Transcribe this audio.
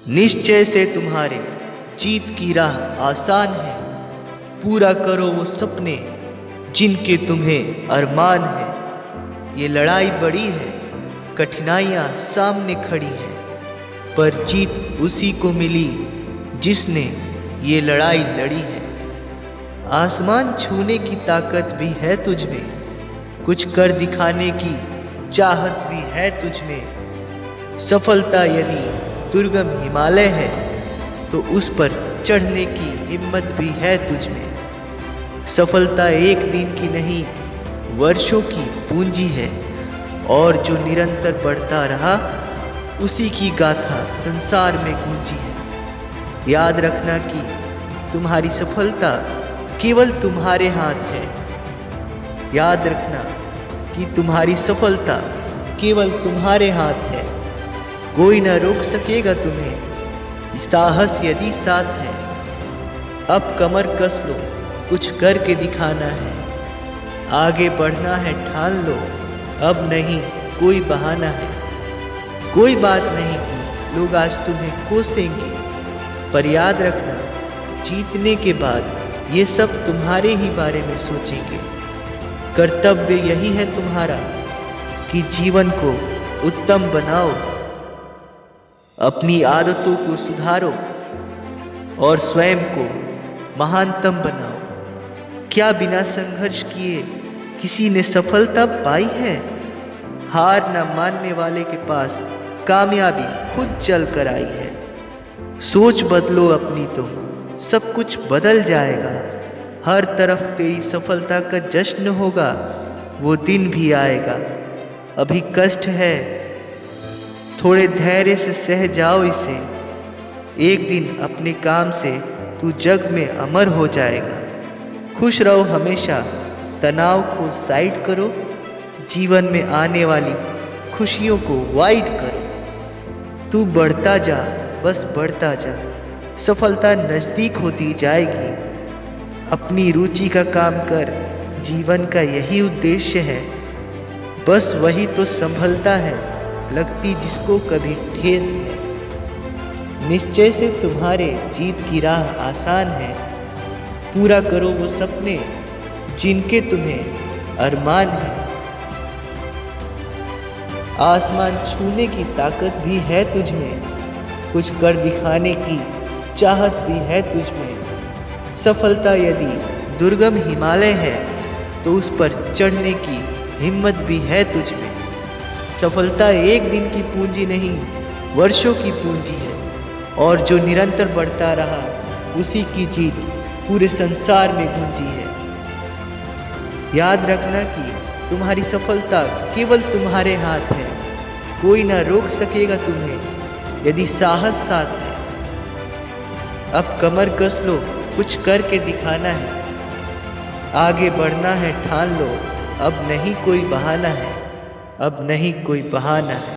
निश्चय से तुम्हारे जीत की राह आसान है। पूरा करो वो सपने जिनके तुम्हें अरमान है। ये लड़ाई बड़ी है, कठिनाइयाँ सामने खड़ी हैं, पर जीत उसी को मिली जिसने ये लड़ाई लड़ी है। आसमान छूने की ताकत भी है तुझ में, कुछ कर दिखाने की चाहत भी है तुझ में। सफलता यदि दुर्गम हिमालय है तो उस पर चढ़ने की हिम्मत भी है तुझ में। सफलता एक दिन की नहीं, वर्षों की पूंजी है, और जो निरंतर बढ़ता रहा उसी की गाथा संसार में गूंजी है। याद रखना कि तुम्हारी सफलता केवल तुम्हारे हाथ है। याद रखना कि तुम्हारी सफलता केवल तुम्हारे हाथ है। कोई न रोक सकेगा तुम्हें, साहस यदि साथ है। अब कमर कस लो, कुछ करके दिखाना है। आगे बढ़ना है ठान लो, अब नहीं कोई बहाना है। कोई बात नहीं कि लोग आज तुम्हें कोसेंगे, पर याद रखना जीतने के बाद ये सब तुम्हारे ही बारे में सोचेंगे। कर्तव्य यही है तुम्हारा कि जीवन को उत्तम बनाओ, अपनी आदतों को सुधारो और स्वयं को महानतम बनाओ। क्या बिना संघर्ष किए किसी ने सफलता पाई है? हार न मानने वाले के पास कामयाबी खुद चल कर आई है। सोच बदलो अपनी तो सब कुछ बदल जाएगा। हर तरफ तेरी सफलता का जश्न होगा, वो दिन भी आएगा। अभी कष्ट है, थोड़े धैर्य से सह जाओ इसे। एक दिन अपने काम से तू जग में अमर हो जाएगा। खुश रहो हमेशा, तनाव को साइड करो। जीवन में आने वाली खुशियों को वाइड करो। तू बढ़ता जा, बस बढ़ता जा, सफलता नज़दीक होती जाएगी। अपनी रुचि का काम कर, जीवन का यही उद्देश्य है। बस वही तो संभलता है, लगती जिसको कभी ठेस है। निश्चय से तुम्हारे जीत की राह आसान है। पूरा करो वो सपने जिनके तुम्हें अरमान है। आसमान छूने की ताकत भी है तुझ में, कुछ कर दिखाने की चाहत भी है तुझ में। सफलता यदि दुर्गम हिमालय है तो उस पर चढ़ने की हिम्मत भी है तुझ में। सफलता एक दिन की पूंजी नहीं, वर्षों की पूंजी है, और जो निरंतर बढ़ता रहा उसी की जीत पूरे संसार में गूंजी है। याद रखना कि तुम्हारी सफलता केवल तुम्हारे हाथ है। कोई ना रोक सकेगा तुम्हें यदि साहस साथ है। अब कमर कस लो, कुछ करके दिखाना है। आगे बढ़ना है ठान लो, अब नहीं कोई बहाना है। अब नहीं कोई बहाना है।